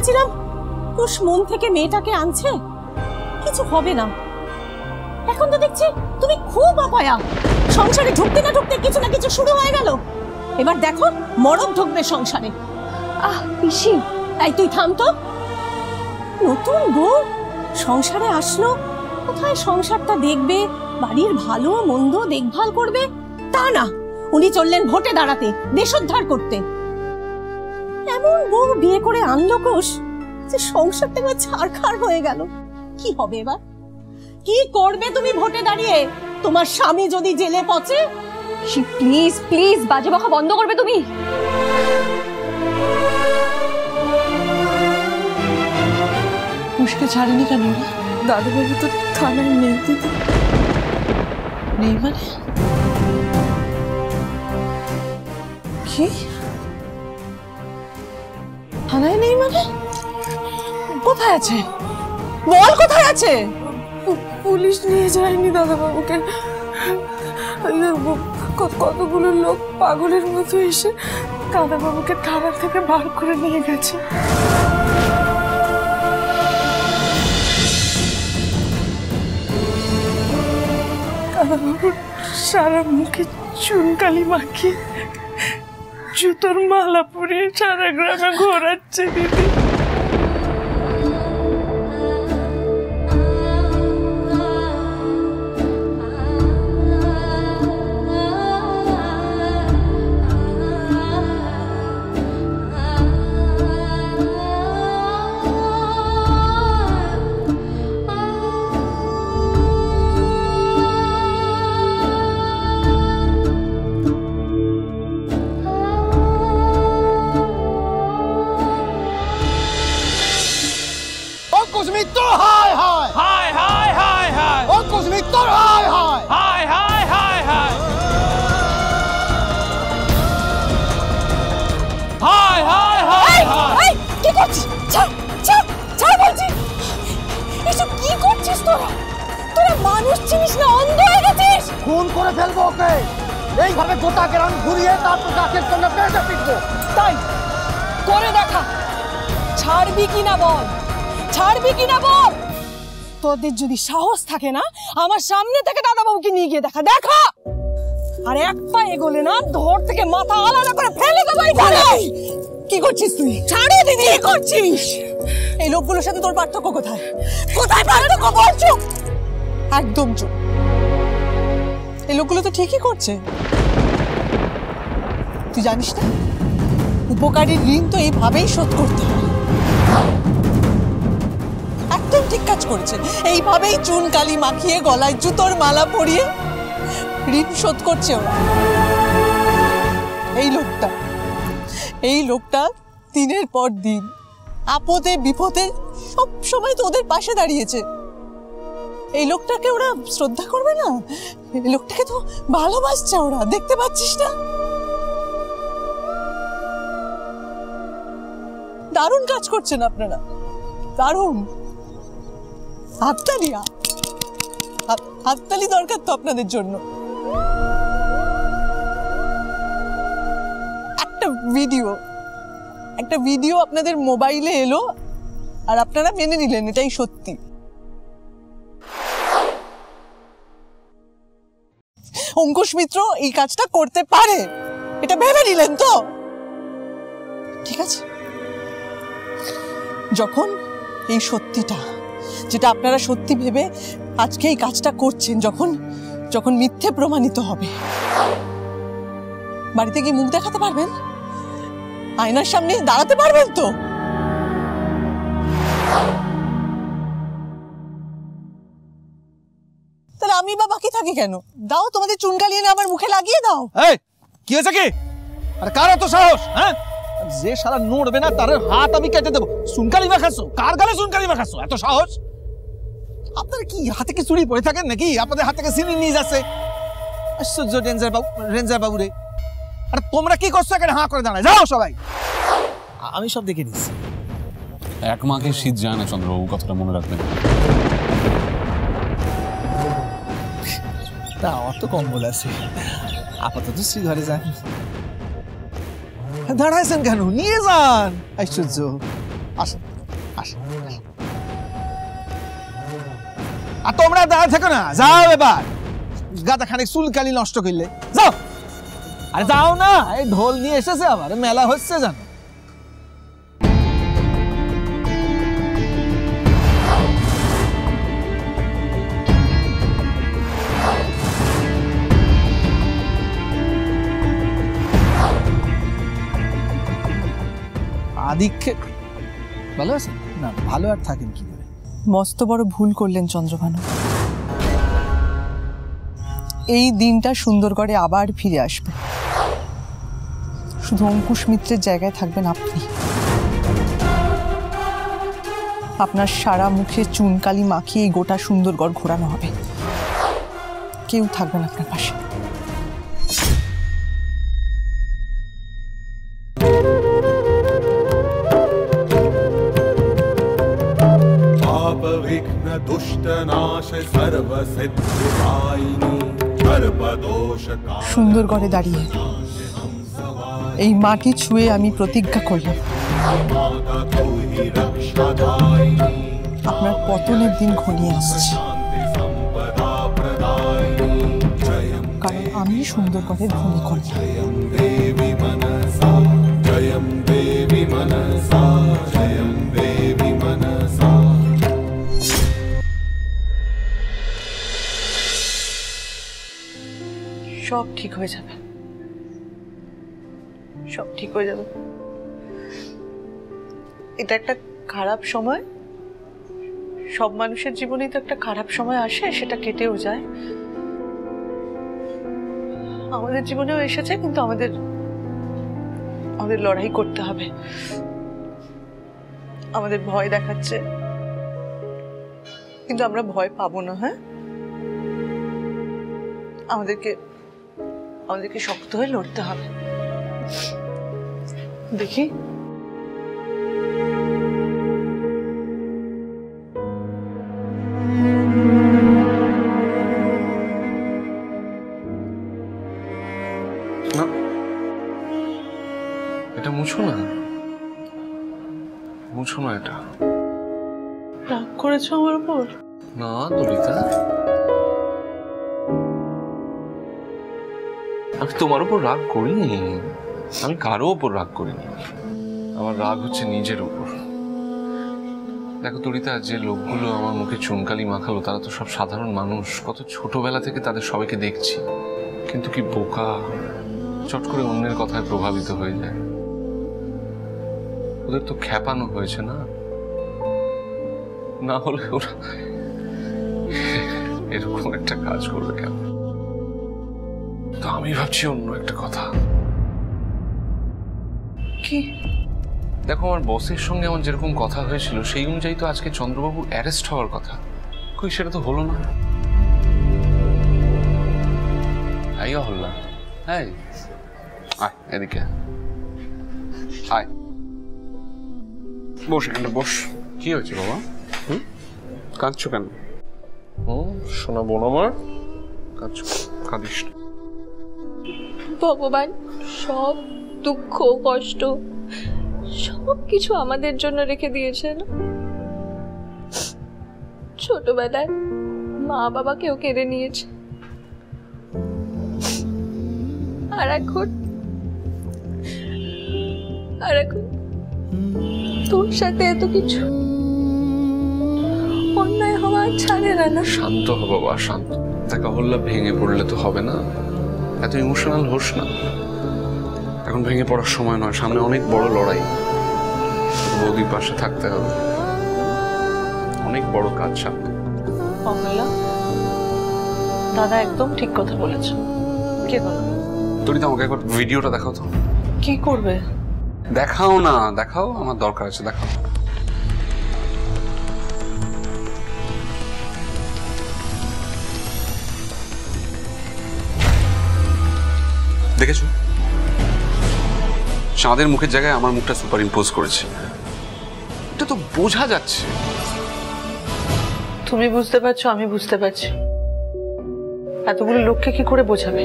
ভেবেছিলাম কুশ মন থেকে মেয়েটাকে আনছে, কিছু হবে না। এখন তো দেখছি তুমি খুব অপয়া, সংসারে ঢুকতে না ঢুকতে কিছু না কিছু শুরু হয়ে গেল। এবার দেখো মরদ ঢুকবে সংসারে। পিসি, এই তুই থাম তো। নতুন বউ সংসারে আসলো, কোথায় সংসারটা দেখবে, বাড়ির ভালো মন্দ দেখভাল করবে, তা না, উনি চললেন ভোটে দাঁড়াতে, দেশোদ্ধার করতে। এমন বউ বিয়ে করে আনলো কোষ যে সংসারটা ছাড়খাড় হয়ে গেল। কি হবে এবার? কি করবে তুমি ভোটে দাঁড়িয়ে? তোমার স্বামী যদি জেলে পচে? প্লিজ প্লিজ বাজে বকা বন্ধ করবে তুমি? কুশকে ছাড়েনি কেন? দাদুবাবু তো থানায় নেই। দিদি নেই মানে কি? থানায় নেই মানে কোথায় আছে? বল কোথায় আছে? পুলিশ নিয়ে যায়নি দাদাবাবুকে। কতগুলো লোক পাগলের মতো এসে দাদাবাবুকে থানা থেকে বার করে নিয়ে গেছে। দাদাবাবুর সারা মুখে চুনকালি মাখিয়ে জুতোর মালা পরিয়ে সারা গ্রামে ঘোরাচ্ছে দিদি। মানুষ চিনিস না, অন্ধ হয়ে গেছিস। খুন করে ফেলবো ওকে, এইভাবে গোটা গ্রাম ঘুরিয়ে তারপর গাছের সঙ্গে পেটে পিটবো। তাই করে দেখা, ছাড়বি কিনা বল, ছাড়বি কিনা বল। তোদের যদি সাহস থাকে না, আমার সামনে থেকে দাদাবাবুকে নিয়ে গিয়ে দেখা, দেখা। আর এক পা এগোলে না, ধর থেকে মাথা আলাদা করে ফেলে দেবো। কি করছিস তুই? ছাড়ো দিদি। কি করছিস? এই লোকগুলোর সাথে তোর পার্থক্য কোথায়? কোথায় পার্থক্য? বল। চুপ, একদম চুপ। এই লোকগুলো তো ঠিকই করছে। তুই জানিস না, উপকারীর ঋণ তো এইভাবেই শোধ করতে হয়। একদম ঠিক কাজ করেছে, এইভাবেই চুন কালি মাখিয়ে গলায় জুতোর মালা পরিয়ে ঋণ শোধ করছে ওরা। এই লোকটা দিনের পর দিন আপদে বিপদে সব সময় তো ওদের পাশে দাঁড়িয়েছে। এই লোকটাকে ওরা শ্রদ্ধা করবে না? এই লোকটাকে তো ভালোবাসছে ওরা, দেখতে পাচ্ছিস না? দারুণ কাজ করছেন আপনারা, দারুণ। হাততালি দরকার তো আপনাদের জন্য। একটা ভিডিও আপনাদের মোবাইলে এলো আর আপনারা মেনে নিলেন এটাই সত্যি। অঙ্কুশ মিত্র এই কাজটা করতে পারে, এটা ভেবে নিলেন তো? ঠিক আছে, যখন এই সত্যিটা, যেটা আপনারা সত্যি ভেবে আজকে এই কাজটা করছেন, যখন মিথ্যে প্রমাণিত হবে, বাড়িতে গিয়ে মুখ দেখাতে পারবেন? আয়নার সামনে দাঁড়াতে পারবেন তো? তাহলে আমি বা বাকি থাকি কেন? দাও তোমাদের চুনকালি এনে আমার মুখে লাগিয়ে দাও। কি হয়েছে কি? আরে কার এত সাহস? হ্যাঁ, যে সারা নড়বে না তার হাত আমি কেটে দেবো। চুনকালি মাখাচ্ছো? কার গালে চুনকালি মাখাচ্ছো? এত সাহস? আপনার কি হাতে কি চুরি পড়ে থাকেন নাকি? আপনাদের হাত থেকে সিনি নিয়ে যাচ্ছে। আশ্চর্য রেঞ্জার বাবু রে। আরে তোমরা কি করছো এখানে হাঁ করে দাঁড়ায়? যাও সবাই। আমি সব দেখে নিচ্ছি। এক মাকে শীত যায় না চন্দ্রবাবু, কথাটা মনে রাখবেন। তা আমার তো কম্বল আছে, আপাতত শ্রী ঘরে যান। দাঁড়াইছেন কেন? নিয়ে যান। আশ্চর্য। আসেন। আসেন। আর তোমরা দাঁড়া থেকো না, যাও এবার গাদা খানিক চুলকালি নষ্ট করলে যাও। আরে যাও না, এই ঢোল নিয়ে এসেছে আবার, মেলা হচ্ছে জানো। আদিক্ষেপ ভালো আছে না? ভালো আর থাকেন কি করে? মস্ত বড় ভুল করলেন চন্দ্রভানু। এই দিনটা সুন্দরগড়ে আবার ফিরে আসবে, শুধু অঙ্কুশ মিত্রের জায়গায় থাকবেন আপনি। আপনার সারা মুখে চুনকালি মাখিয়ে এই গোটা সুন্দরগড় ঘোরানো হবে, কেউ থাকবেন আপনার পাশে। विघ्न दुष्ट नाश सर्व सिद्धिदायिनी सर्वदोष সুন্দরগড়ে দাঁড়িয়ে এই মাটি ছুঁয়ে আমি প্রতিজ্ঞা করলাম, আপনার পতনের দিন ঘনিয়ে আসছে, কারণ আমি সুন্দরগড়ের ভূমিকন্যা। देवी मनसा जयं देवी मनसा जयं देवी मनसा। সব ঠিক হয়ে যাবে, সব ঠিক হয়ে যাবে। এটা একটা খারাপ সময়, সব মানুষের জীবনেই তো একটা খারাপ সময় আসে, সেটা কেটেও যায়। আমাদের জীবনেও এসেছে, কিন্তু আমাদের লড়াই করতে হবে। আমাদের ভয় দেখাচ্ছে, কিন্তু আমরা ভয় পাবো না। হ্যাঁ, আমাদেরকে শক্ত হয়ে লড়তে হবে। দেখি এটা মুছো না, মুছো না। এটা রাগ করেছো আমার উপর? না ললিতা, আমি তোমার উপর রাগ করিনি, আমি কারো উপর রাগ করিনি। আমার রাগ হচ্ছে নিজের উপর। দেখো ললিতা, যে লোকগুলো আমার মুখে চুনকালি মাখালো তারা তো সব সাধারণ মানুষ। কত ছোটবেলা থেকে তাদের সবাইকে দেখছি, কিন্তু কি বোকা, চট করে অন্যের কথায় প্রভাবিত হয়ে যায়। ওদের তো খ্যাপানো হয়েছে না, না হলে ওরা এরকম একটা কাজ করবে কেন? তো আমি ভাবছি অন্য একটা কথা। কি? দেখো, আমার বসের সঙ্গে আমার যেরকম কথা হয়েছিল সেই অনুযায়ী তো আজকে চন্দ্রবাবুর অ্যারেস্ট হওয়ার কথা, কই সেটা তো হলো না। আইয়া হল না। এই আয় এদিকে আয়, বস এখানটা বস। কি হয়েছে বাবা? কাঁদছো কেন? শোনা বোন আমার, কাঁদছো? কাঁদিস না। ভগবান সব দুঃখ কষ্ট সব কিছু আমাদের জন্য রেখে দিয়েছেন। ছোটবেলায় মা বাবাকেও কেড়ে নিয়েছে, আর এখন তোর সাথে এত কিছু অন্যায় হওয়া ছাড়ে না। শান্ত হ বাবা, শান্ত। দেখা হল্লা ভেঙে পড়লে তো হবে না, এত ইমোশনাল হোস না। এখন ভেঙে পড়ার সময় নয়, সামনে অনেক বড় লড়াই, বৌদির পাশে থাকতে হবে, অনেক বড় কাজ সামনে। অমলা, দাদা একদম ঠিক কথা বলেছে। কে বলো? তুই তো আমাকে একবার ভিডিওটা দেখাও তো। কি করবে? দেখাও না, দেখাও, আমার দরকার আছে, দেখাও। দেখেছো, চাঁদের মুখের জায়গায় আমার মুখটা সুপার ইম্পোজ করেছে। এটা তো বোঝা যাচ্ছে। তুমি বুঝতে পারছো, আমি বুঝতে পারছি, এতগুলো লোককে কি করে বোঝাবে?